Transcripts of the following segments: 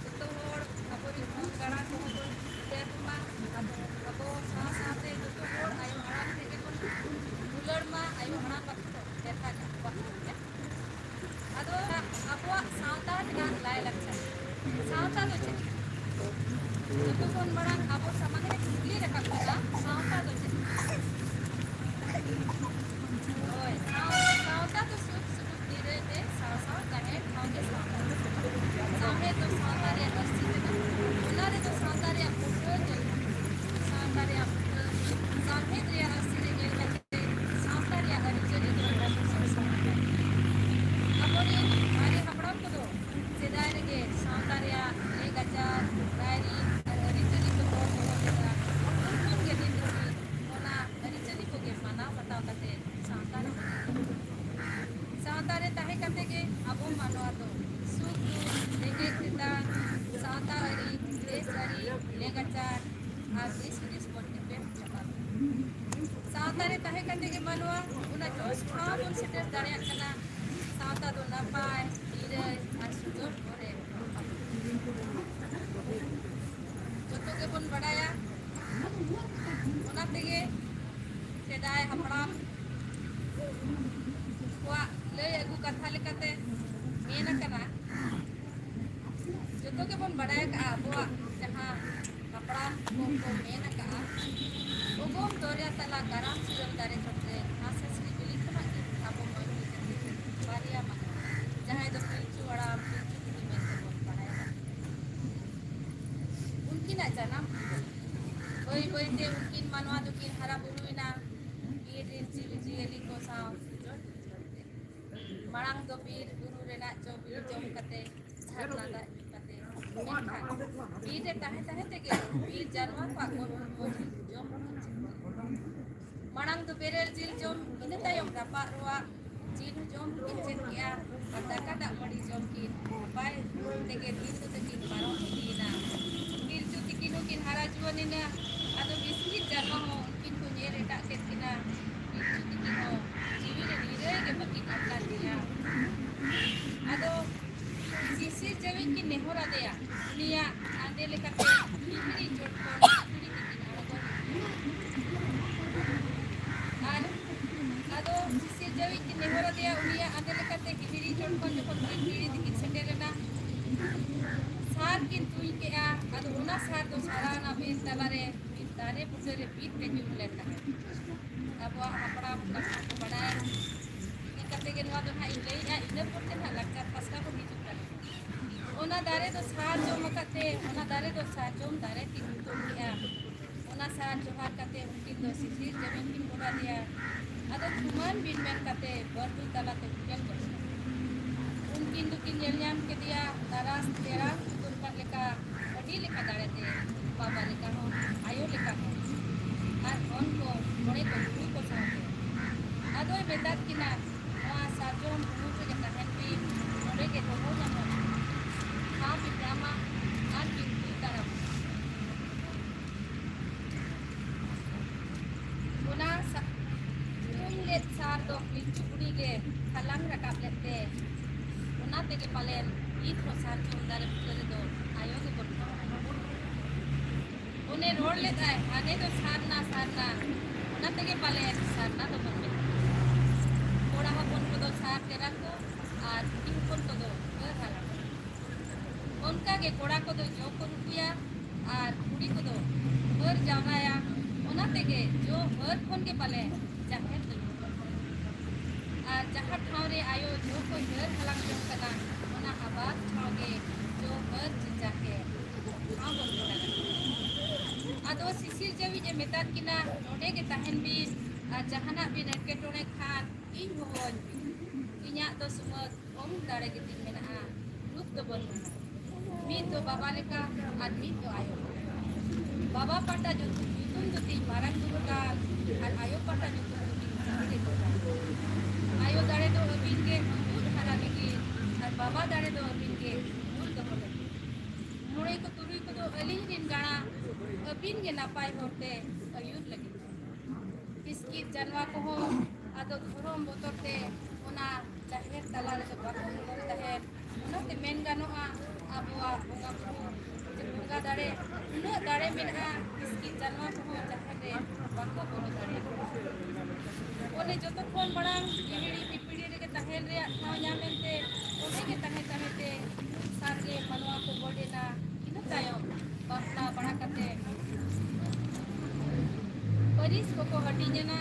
ᱡᱚᱛᱚ ᱦᱚᱲ ᱟᱵᱚᱨᱮᱱ ᱦᱚᱱ ᱜᱟᱬᱟ ᱠᱚᱦᱚᱸ ᱵᱚᱱ ᱩᱭᱦᱟᱹᱨ ᱢᱟ ᱟᱵᱚ ᱥᱟᱶ ᱥᱟᱶᱛᱮ ᱡᱚᱛᱚ ᱦᱚᱲ ᱟᱭᱳ ᱟᱲᱟᱝ ᱛᱮᱜᱮ ᱵᱚᱱ ᱫᱩᱞᱟᱹᱲ ᱢᱟ ᱟᱭᱳ ᱟᱲᱟᱝ ᱵᱟᱠᱷᱨᱟ ᱞᱮᱠᱷᱟ ᱧᱟᱢᱚᱜᱼᱟ ᱟᱫᱚ ᱟᱵᱚᱣᱟᱜ ᱥᱟᱶᱛᱟ ᱨᱮᱱᱟᱜ ᱞᱟᱭᱼᱞᱟᱠᱪᱟᱨ ᱥᱟᱶᱛᱟ ᱫᱚ ᱪᱮᱫ ᱡᱚᱛᱚ ᱠᱷᱚᱱ ᱢᱟᱲᱟᱝ ᱟᱵᱚ ᱥᱟᱢᱟᱝ ᱨᱮ ᱠᱩᱠᱞᱤ ᱨᱟᱠᱟᱵ ᱞᱮᱱᱟ ᱥᱟᱶᱛᱟ ᱫᱚ ᱪᱮᱫ ᱦᱳᱭ ᱥᱟᱶᱛᱟ ᱫᱚ ᱥᱩᱠ ᱥᱩᱞᱩᱠ ᱱᱤᱨᱟᱹᱭ ᱛᱮ ᱥᱟᱶ ᱥᱟᱶ ᱛᱟᱦᱮᱸ ᱴᱷᱟᱶ ᱜᱮ ᱥᱟᱶᱛᱟ ᱥᱟᱶᱦᱮᱫ ᱫᱚ ᱥᱟᱶᱛᱟ ᱨᱮᱭᱟᱜ ᱟᱹᱨᱥᱤ ᱠᱟᱱᱟ ᱚᱱᱟ ᱨᱮᱫᱚ ᱥᱟᱶᱛᱟ ᱨᱮᱭᱟᱜ ᱢᱩᱴᱷᱟᱹᱱ ᱧᱮᱞ ᱧᱟᱢᱚᱜᱼᱟ ᱥᱟᱶᱛᱟ ᱨᱮᱭᱟᱜ ᱢᱩᱴᱷᱟᱹᱱ ᱥᱟᱶᱦᱮᱫ ᱨᱮᱭᱟᱜ ᱟᱹᱨᱥᱤ ᱨᱮ ᱧᱮᱞ ᱠᱟᱛᱮ ᱥᱟᱶᱛᱟ ᱨᱮᱭᱟᱜ ᱟᱹᱨᱤᱪᱟᱹᱞᱤ ᱫᱚ ᱟᱵᱚ ᱥᱟᱶ ᱟᱵᱚᱨᱮᱱ ᱢᱟᱨᱮ ᱦᱟᱯᱲᱟᱢ ᱠᱚᱫᱚ ᱥᱮᱫᱟᱭ ᱨᱮᱜᱮ ᱥᱟᱶᱛᱟ ᱨᱮᱭᱟᱜ ᱞᱟᱹᱭᱼᱞᱟᱠᱪᱟᱨ ᱨᱟᱭᱼᱨᱤᱛ ᱟᱨ ᱟᱹᱨᱤᱪᱟᱹᱞᱤ ᱠᱚ ᱛᱚᱞ ᱫᱚᱦᱚ ᱞᱮᱫᱟ ᱩᱱ ᱜᱮ ᱱᱤᱛ ᱫᱷᱟᱹᱵᱤᱡ ᱚᱱᱟ ᱟᱹᱨᱤᱪᱟᱹᱞᱤ ᱠᱚᱜᱮ ᱢᱟᱱᱟᱣ ᱵᱟᱛᱟᱣ ᱠᱟᱛᱮ ᱥᱟᱶᱛᱟ ᱨᱮ ᱥᱟᱶᱛᱟ ᱨᱮ ᱛᱟᱦᱮᱸ ᱠᱟᱛᱮ ᱜᱮ ᱟᱵᱚ ᱢᱟᱱᱣᱟ ᱫᱚ ᱥᱩᱠ ᱫᱩᱠ ᱨᱮᱸᱜᱮᱡ ᱛᱮᱛᱟᱝ ᱥᱟᱶᱛᱟ ᱟᱹᱨᱤ ᱫᱮᱥ ᱟᱹᱨᱤ ᱞᱮᱜᱟᱪᱟᱨ ᱟᱨ ᱫᱤᱥ ᱦᱩᱫᱤᱥ ᱵᱚᱱ ᱮᱯᱮᱢ ᱪᱟᱯᱟᱞ ᱥᱟᱶᱛᱟ ᱨᱮ ᱛᱟᱦᱮᱸ ᱠᱟᱛᱮ ᱜᱮ ᱢᱟᱱᱣᱟ ᱚᱱᱟ ᱡᱚᱥ ᱴᱷᱟᱶ ᱵᱚᱱ ᱥᱮᱴᱮᱨ ᱫᱟᱲᱮᱭᱟᱜ ᱠᱟᱱᱟ ᱥᱟᱶᱛᱟ ᱫᱚ ᱱᱟᱯᱟᱭ ᱱᱤᱨᱟᱹᱭ ᱟᱨ ᱥᱩᱡᱳᱜᱽ ᱠᱚᱨᱮ ᱡᱚᱛᱚ ᱜᱮᱵᱚᱱ ᱵᱟᱲᱟᱭᱟ ᱚᱱᱟ ᱛᱮᱜᱮ ᱥᱮᱫᱟᱭ ᱦᱟᱯᱲᱟᱢ ᱠᱚᱣᱟᱜ ᱞᱟᱹᱭ ᱟᱹᱜᱩ ᱠᱟᱛᱷᱟ ᱞᱮᱠᱟᱛᱮ ᱢᱮᱱ ᱟᱠᱟᱱᱟ ᱡᱚᱛᱚ ᱜᱮᱵᱚᱱ ᱵᱟᱲᱟᱭ ᱟᱠᱟᱜᱼᱟ ᱟᱵᱚᱣᱟᱜ ᱡᱟᱦᱟᱸ ᱦᱟᱯᱲᱟᱢ ᱠᱚᱠᱚ ᱢᱮᱱ ᱟᱠᱟᱜᱼᱟ ᱚᱜᱚᱢ ᱫᱚᱨᱭᱟ ᱛᱟᱞᱟ ᱠᱟᱨᱟᱢ ᱥᱤᱨᱟᱹᱢ ᱫᱟᱨᱮ ᱪᱚᱴᱨᱮ ᱜᱷᱟᱥ ᱦᱟᱸᱥᱞᱤ ᱵᱤᱞᱤ ᱠᱷᱚᱱᱟᱜ ᱜᱮ ᱟᱵᱚ ᱢᱟᱹᱱᱢᱤ ᱡᱟᱹᱛᱤ ᱵᱟᱨᱭᱟ ᱢᱟᱱᱣᱟ ᱡᱟᱦᱟᱸᱭ ᱫᱚ ᱯᱤᱞᱪᱩ ᱦᱟᱲᱟᱢ ᱯᱤᱞᱪᱩ ᱵᱩᱲᱦᱤ ᱢᱮᱱᱛᱮᱵᱚᱱ ᱵᱟᱲᱟᱭᱟ ᱩᱱᱠᱤᱱᱟᱜ ᱡᱟᱱᱟᱢ ᱵᱟᱹᱭ ᱵᱟᱹᱭᱛᱮ ᱩᱱᱠᱤᱱ ᱢᱟᱱᱣᱟ ᱫᱚᱠᱤᱱ ᱦᱟᱨᱟ ᱵᱩᱨᱩᱭᱮᱱᱟ ᱵᱤᱨ ᱨᱮᱱ ᱡᱤᱵᱽᱼᱡᱤᱭᱟᱹᱞᱤ ᱠᱚ ᱥᱟᱶ ᱢᱟᱲᱟᱝ ᱫᱚ ᱵᱤᱨ ᱵᱩᱨᱩ ᱨᱮᱱᱟᱜ ᱡᱚ ᱵᱤᱞᱤ ᱡᱚᱢ ᱠᱟᱛᱮ ᱡᱷᱟᱨᱱᱟ ᱫᱟᱜ ᱧᱩ ᱠᱟᱛᱮ ᱢᱮᱱᱠᱷᱟᱱ ᱵᱤᱨ ᱨᱮ ᱛᱟᱦᱮᱸ ᱛᱟᱦᱮᱸ ᱛᱮᱜᱮ ᱵᱤᱨ ᱡᱟᱱᱣᱟᱨ ᱠᱚᱣᱟᱜ ᱜᱚᱡ ᱡᱤᱞ ᱡᱚᱢ ᱢᱟᱲᱟᱝ ᱫᱚ ᱵᱮᱨᱮᱞ ᱡᱤᱞ ᱡᱚᱢ ᱤᱱᱟᱹ ᱛᱟᱭᱚᱢ ᱨᱟᱯᱟᱜ ᱨᱚᱣᱟᱜ ᱡᱤᱞ ᱡᱚᱢ ᱠᱤᱱ ᱪᱮᱫ ᱠᱮᱜᱼᱟ ᱟᱨ ᱫᱟᱠᱟ ᱫᱟᱜ ᱢᱟᱹᱰᱤ ᱡᱚᱢ ᱠᱤᱱ ᱱᱟᱯᱟᱭ ᱛᱮᱜᱮ ᱫᱤᱱ ᱫᱚ ᱛᱟᱹᱠᱤᱱ ᱯᱟᱨᱚᱢ ᱤᱫᱤᱭᱮᱱᱟ ᱯᱤᱞᱪᱩ ᱛᱤᱠᱤᱱ ᱦᱚᱸᱠᱤᱱ ᱦᱟᱨᱟ ᱡᱩᱣᱟᱹᱱᱮᱱᱟ ᱟᱫᱚ ᱵᱤᱥᱠᱤᱴ ᱡᱟᱱᱣᱟ ᱦᱚᱸ ᱩᱱᱠᱤᱱ ᱠᱚ ᱧᱮᱞ ᱮᱴᱟᱜ ᱠᱮᱫ ᱠᱤᱱᱟ ᱯᱤᱞᱪᱩ ᱛᱤᱠᱤᱱ ᱦᱚᱸ ᱡᱤᱣᱤ ᱨᱮ ᱱᱤᱨᱟᱹᱭ ᱜᱮ ᱵᱟᱹᱠᱤᱱ ᱟᱴᱠᱟᱨ ᱞᱮᱜᱼᱟ ᱟᱫᱚ ᱥᱤᱥᱤᱨ ᱡᱟᱹᱣᱤᱡ ᱠᱤᱱ ᱱᱮᱦᱚᱨ ᱟᱫᱮᱭᱟ ᱩᱱᱤᱭᱟᱜ ᱟᱸᱫᱮ ᱞᱮᱠᱟᱛᱮ ᱦᱤᱦᱤᱲᱤ ᱪᱚᱴ ᱠᱷᱚᱱ ᱦᱤᱦᱤᱲᱤ ᱛᱮᱠᱤᱱ ᱟᱬᱜᱚ ᱟᱨ ᱟᱫᱚ ᱥᱤᱥᱤᱨ ᱡᱟᱹᱣᱤᱡ ᱠᱤᱱ ᱱᱮᱦᱚᱨ ᱟᱫᱮᱭᱟ ᱩᱱᱤᱭᱟᱜ ᱟᱸᱫᱮ ᱞᱮᱠᱟᱛᱮ ᱦᱤᱦᱤᱲᱤ ᱪᱚᱴ ᱠᱷᱚᱱ ᱡᱚᱠᱷᱚᱱ ᱠᱤᱱ ᱯᱤᱲᱤ ᱛᱮᱠᱤᱱ ᱥᱮᱴᱮᱨᱮᱱᱟ ᱥᱟᱨ ᱠᱤᱱ ᱛᱩᱧ ᱠᱮᱜᱼᱟ ᱟᱫᱚ ᱚᱱᱟ ᱥᱟᱨ ᱫᱚ ᱥᱟᱨᱟᱣᱱᱟ ᱵᱤᱨ ᱛᱟᱞᱟᱨᱮ ᱢᱤᱫ ᱫᱟᱨᱮ ᱵᱩᱴᱟᱹᱨᱮ ᱵᱤᱫ ᱛᱮ ᱧᱩᱨ ᱞᱮᱱ ᱛᱟᱦᱮᱸᱫ ᱟᱵᱚᱣᱟᱜ ᱦᱟᱯᱲᱟᱢ ᱠᱟᱛᱷᱟ ᱠᱚ ᱵᱟᱰᱟᱭ ᱤᱫᱤ ᱠᱟᱛᱮ ᱜᱮ ᱱᱚᱣᱟ ᱫᱚ ᱱᱟᱦᱟᱜ ᱤᱧ ᱞᱟᱹᱭᱮᱜᱼᱟ ᱤᱱᱟᱹ ᱯᱚᱨᱛᱮ ᱱᱟᱦᱟᱜ ᱞᱟᱠᱪᱟᱨ ᱯᱟᱥᱴᱟ ᱵᱚᱱ ᱦᱤᱡᱩᱜ ᱠᱟᱱᱟ ᱚᱱᱟ ᱫᱟᱨᱮ ᱫᱚ ᱥᱟᱨ ᱡᱚᱢ ᱟᱠᱟᱫ ᱛᱮ ᱚᱱᱟ ᱫᱟᱨᱮ ᱫᱚ ᱥᱟᱨᱡᱚᱢ ᱫᱟᱨᱮ ᱠᱤᱱ ᱧᱩᱛᱩᱢ ᱠᱮᱜᱼᱟ ᱚᱱᱟ ᱥᱟᱨ ᱡᱚᱦᱟᱨ ᱠᱟᱛᱮ ᱩᱱᱠᱤᱱ ᱫᱚ ᱥᱤᱥᱤᱨ ᱡᱟᱹᱣᱤᱡ ᱠᱤᱱ ᱜᱚᱰ ᱟᱫᱮᱭᱟ ᱟᱫᱚ ᱛᱷᱩᱢᱟᱱ ᱵᱤᱱ ᱢᱮᱱ ᱠᱟᱛᱮ ᱵᱟᱹᱨᱰᱩ ᱛᱟᱞᱟᱛᱮ ᱩᱯᱮᱞ ᱜᱚᱫ ᱩᱱᱠᱤᱱ ᱫᱚᱠᱤᱱ ᱧᱮᱞ ᱧᱟᱢ ᱠᱮᱫᱮᱭᱟ ᱛᱟᱨᱟᱥ ᱛᱮᱨᱟᱥ ᱫᱚᱨᱠᱟᱨ ᱞᱮᱠᱟ ᱟᱹᱰᱤ ᱞᱮᱠᱟ ᱫᱟᱲᱮᱛᱮ ᱵᱟᱵᱟ ᱞᱮᱠᱟ ᱦᱚᱸ ᱟᱭᱳ ᱞᱮᱠᱟ ᱦᱚᱸ ᱟᱨ ᱦᱚᱱ ᱠᱚ ᱢᱚᱬᱮ ᱠᱚ ᱛᱩᱨᱩᱭ ᱠᱚ ᱥᱟᱶᱛᱮ ᱟᱫᱚᱭ ᱢᱮᱛᱟᱫ ᱠᱤᱱᱟ ᱱᱚᱣᱟ ᱥᱟᱨᱡᱚᱢ ᱩᱢᱩᱞ ᱨᱮᱜᱮ ᱛᱟᱦᱮᱱ ᱵᱤᱱ ᱱᱚᱰᱮ ᱜᱮ ᱫᱚᱦᱚ ᱧᱟᱢᱚᱜ ᱴᱷᱟᱶ ᱵᱤᱱ ᱧᱟᱢᱟ ᱟᱨ ᱵᱤᱱ ᱵᱩᱡᱽ ᱫᱟᱲᱟᱢᱟ ᱚᱱᱟ ᱛᱩᱧ ᱞᱮᱫ ᱥᱟᱨ ᱫᱚ ᱯᱤᱞᱪᱩ ᱵᱩᱲᱦᱤ ᱜᱮ ᱦᱟᱞᱟᱝ ᱨᱟᱠᱟᱵ ᱞᱮᱫ ᱛᱮ ᱚᱱᱟ ᱛᱮᱜᱮ ᱯᱟᱞᱮᱱ ᱱᱤᱛ ᱦᱚᱸ ᱥᱟᱨᱡᱚᱢ ᱫᱟᱨᱮ ᱵᱩᱴᱟᱹ ᱨᱮᱫᱚ ᱟᱭᱳ ᱜᱮᱵᱚᱱ ᱚᱱᱮ ᱨᱚᱲ ᱞᱮᱫᱟᱭ ᱦᱟᱱᱮ ᱫᱚ ᱥᱟᱨᱱᱟ ᱥᱟᱨᱱᱟ ᱚᱱᱟ ᱛᱮᱜᱮ ᱯᱟᱞᱮᱱ ᱥᱟᱨᱱᱟ ᱫᱚᱵᱚᱱ ᱢᱮᱛᱟᱜᱼᱟ ᱠᱚᱲᱟ ᱦᱚᱯᱚᱱ ᱠᱚᱫᱚ ᱥᱟᱨ ᱛᱮᱨᱟ ᱠᱚ ᱟᱨ ᱠᱩᱲᱤ ᱦᱚᱯᱚᱱ ᱠᱚᱫᱚ ᱦᱟᱹᱨ ᱦᱟᱞᱟᱝ ᱚᱱᱠᱟᱜᱮ ᱠᱚᱲᱟ ᱠᱚᱫᱚ ᱡᱚ ᱠᱚ ᱨᱩᱴᱩᱭᱟ ᱟᱨ ᱠᱩᱲᱤ ᱠᱚᱫᱚ ᱦᱟᱹᱨ ᱡᱟᱣᱨᱟᱭᱟ ᱚᱱᱟ ᱛᱮᱜᱮ ᱡᱚ ᱦᱟᱹᱨ ᱠᱷᱚᱱ ᱜᱮ ᱯᱟᱞᱮ ᱡᱟᱦᱮᱨ ᱫᱚ ᱟᱨ ᱡᱟᱦᱟᱸ ᱴᱷᱟᱶ ᱨᱮ ᱟᱭᱳ ᱡᱚ ᱠᱚ ᱦᱟᱹᱨ ᱦᱟᱞᱟᱝ ᱡᱚᱝ ᱠᱟᱱᱟ ᱚᱱᱟ ᱟᱵᱟᱫ ᱴᱷᱟᱶ ᱜᱮ ᱡᱚ ᱦᱟᱹᱨ ᱡᱟᱦᱮᱨ ᱴᱷᱟᱶ ᱵᱚᱱ ᱢᱮᱛᱟᱜᱼᱟ ᱟᱫᱚ ᱥᱤᱥᱤᱨ ᱡᱟᱹᱣᱤᱡ ᱮ ᱢᱮᱛᱟᱫ ᱠᱤᱱᱟ ᱱᱚᱰᱮ ᱜᱮ ᱛᱟᱦᱮᱱ ᱵᱤᱱ ᱟᱨ ᱡᱟᱦᱟᱱᱟᱜ ᱵᱤᱱ ᱮᱴᱠᱮᱴᱚᱬᱮ ᱠᱷᱟᱱ ᱤᱧ ᱦᱚᱦᱚᱣᱟᱹᱧ ᱵᱤᱱ ᱤᱧᱟᱹᱜ ᱫᱚ ᱥᱩᱢᱟᱹᱫ ᱠᱚᱢ ᱫᱟᱲᱮ ᱜᱮᱛᱤᱧ ᱢᱮᱱᱟᱜᱼᱟ ᱨᱩᱯ ᱫᱚ ᱵᱟᱹᱱᱩᱜᱼᱟ ᱢᱤᱫ ᱫᱚ ᱵᱟᱵᱟ ᱞᱮᱠᱟ ᱟᱨ ᱢᱤᱫ ᱫᱚ ᱟᱭᱳ ᱵᱟᱵᱟ ᱯᱟᱦᱴᱟ ᱧᱩᱛᱩᱢ ᱫᱚ ᱛᱤᱧ ᱢᱟᱨᱟᱝ ᱵᱩᱨᱩ ᱜᱟᱲ ᱟᱨ ᱟᱭᱳ ᱯᱟᱦᱴᱟ ᱧᱩᱛᱩᱢ ᱫᱚ ᱛᱤᱧ ᱥᱤᱠᱲᱤ ᱜᱚᱲᱟ ᱟᱭᱳ ᱫᱟᱲᱮ ᱫᱚ ᱟᱹᱵᱤᱱ ᱜᱮ ᱟᱹᱜᱩᱴ ᱦᱟᱨᱟ ᱞᱟᱹᱜᱤᱫ ᱟᱨ ᱵᱟᱵᱟ ᱫᱟᱲᱮ ᱫᱚ ᱟᱹᱵᱤᱱ ᱜᱮ ᱩᱢᱩᱞ ᱫᱚᱦᱚ ᱞᱟᱹᱜᱤᱫ ᱢᱚᱬᱮ ᱠᱚ ᱛᱩᱨᱩᱭ ᱠᱚᱫᱚ ᱟᱹᱞᱤᱧ ᱨᱤᱱ ᱜᱟᱬᱟ ᱟᱹᱵᱤᱱ ᱜᱮ ᱱᱟᱯᱟᱭ ᱦᱚᱨᱛᱮ ᱟᱹᱭᱩᱨ ᱞᱟᱹᱜᱤᱫ ᱵᱤᱥᱠᱤᱴ ᱡᱟᱱᱣᱟ ᱠᱚᱦᱚᱸ ᱟᱫᱚ ᱫᱷᱚᱨᱚᱢ ᱵᱚᱛᱚᱨ ᱛᱮ ᱚᱱᱟ ᱡᱟᱦᱮᱨ ᱛᱟᱞᱟ ᱨᱮᱫᱚ ᱵᱟᱠᱚ ᱵᱚᱞᱚᱱ ᱛᱟᱦᱮᱸᱫ ᱚᱱᱟᱛᱮ ᱢᱮᱱ ᱜᱟᱱᱚᱜᱼᱟ abuak bunga buku bunga dare nu dare mina iski janma ko jahade bako bolo dare one joto khon marang pihiri pipiri rege tahen rea thaw nyamete one ge tahete sarge manwa ko bodena ina tayom bapla bada kate paris ko hatinya na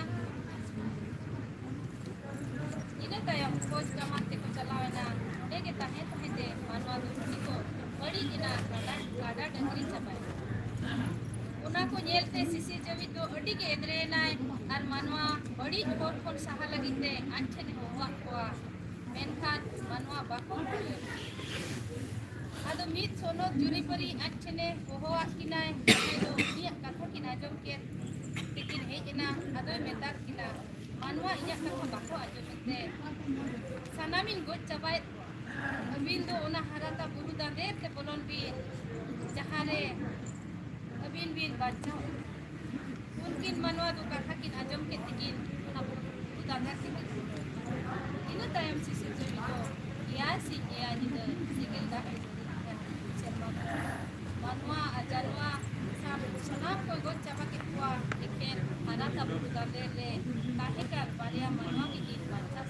ina tayom khoj kamate ko chalawena one ge tahete manwa do ko badi dina kada dangri chapai una ko nyelte sisi jawi do adi ge edre nai ar manwa badi hor kon saha lagite anchene howa ko menkhan manwa bako bole ado mit sono juri pari anchene howa kinai do iya katha kina jom ke tikin hejena ado metar kina manwa iya katha bako ajomete sanamin go chabai abin do ona harata buru da te bolon bin jahare abin bin bachao mungkin manwa do katha kin ajom ke tikin ona buru da tikin ina tayam sisi jawi do ya si ya ni de sigil da serma manwa ajarwa sam sanam ko go chaba ke kuwa iken harata buru da le kahekar baria manwa ki din bacha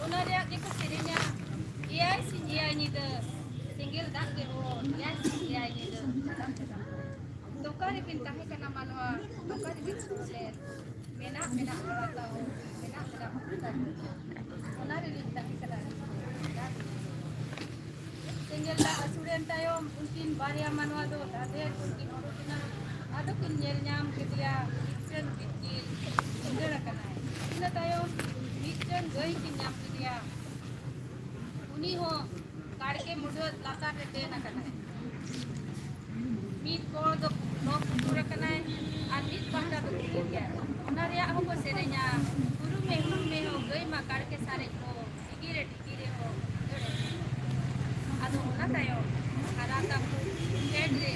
ona rea deko serinya ya si ya ni de singgil dak ke o ya si ya ni de dokari bin tahe kana manwa dokari bin sulen mena harata o mena bukan ona re tahe kana singgil dak asuren tayom mungkin baria manwa do dade mungkin orokina ado kin nyel nyam ke dia kitchen bitkil singgil kana ina tayom kitchen goi kin nyam ke dia uni ho काड़के मुझे लाता रहते ना करना है meet को तो लोग पूरा करना है और मीट पहला तो पूरा क्या उन्हें यहाँ हमको सेरेन्या गुरु में हो गई माँ काड़के सारे को टिकीरे हो अदो ना तायो हराता पेट रे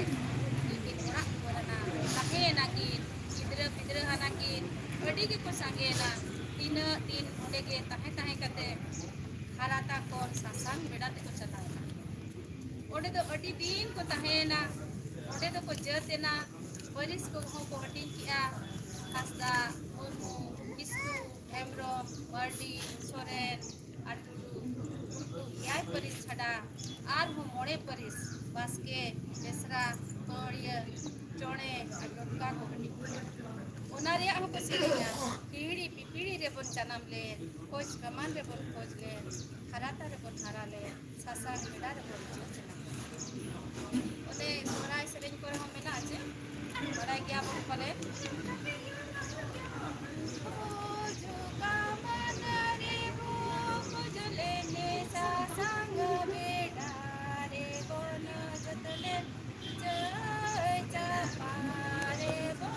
इकी थोड़ा बोला ना लगे ना कि इधर हना कि बड़ी के को संगे ना तीन उन्हें के ताहे करते harata kon sasang beda te ko chala ode do adi din ko tahena ode do ko jetena paris ko ko hatin kia hasda murmu kisku hemro bardi soren atudu yai paris chada ar ho mone paris baske besra toriya chone adoka ko hati onare am ko serinya pihiri pipiri re bon chanam le khoj kaman re bon khoj le harata re bon hara le sasang beda re bon chena ode morai sereny kore ho mena ache morai gya bon pale jo kaman re bo khojle ne sasang beda re bon jatne jai chapa re bon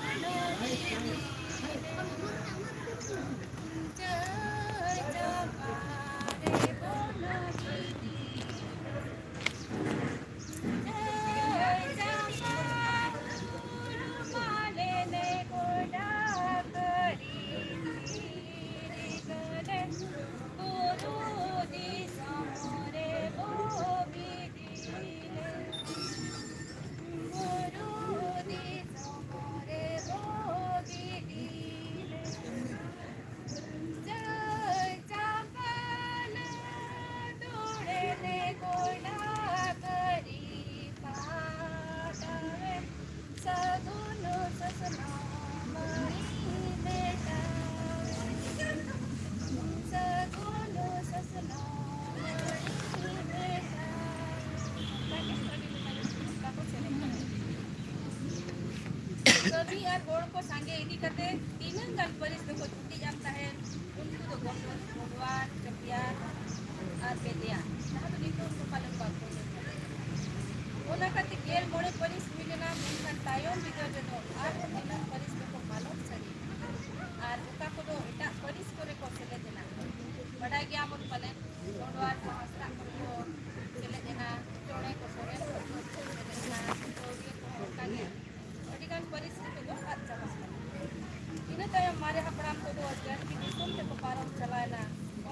कभी यार board को संगे इदी करते तीन gun परिस को छुट्टी जाता है उनको तो भगवान चपियार और बेदिया ना तो निको उनको पालन करते हैं ओना करते गेल मोड़े परिस मिलना मेनखान तायम बिजो जनो और मिलन परिस को पालन सरी और उका को दो एटा परिस करे को सेले देना बड़ा गया मन पालन रोडवार को हसरा को सेले देना चोड़े को सोरे को सेले देना तो ये को का गया अधिकांश परिस्थिति को अच्छा बसता ina tayo mare hapram ko do asgar ki disum te ko param chalaina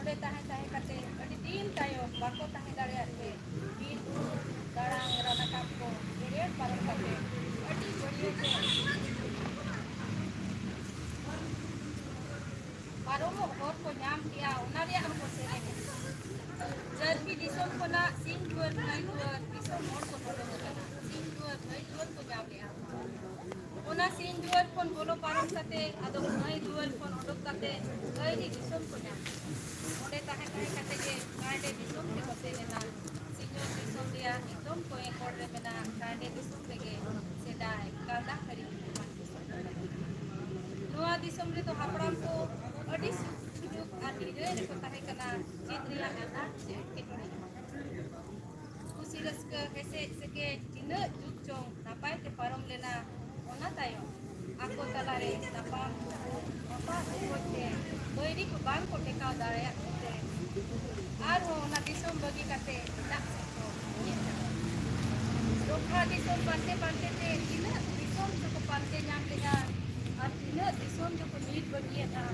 ode tahe करते अडी दिन tayo bako tahe dare ate bin ya una dia ang posere jadi disom ko na singguan na duan disom mo ko todo mo na singguan na duan ko jabe una singguan kon bolo param sate ado nai duan kon odok kate ai di disom ko na ode tahe tahe kate ge kade disom ke posere na sinyo disom dia ekdom ko e korde mena kade disom ge sedai kada kari Noa disom rito hapram ko adis sujud adi re ko tahe kana jidriya ana je ketore kusiras ke kese seke jina jukchong napai te parom lena ona tayo ako talare napam apa ukote doiri ko bang ko tekau daraya te aro na disom bagi kate dak ko Dokha disom pante pante te jina disom ko pante nyam leha at jina disom ko need bagi na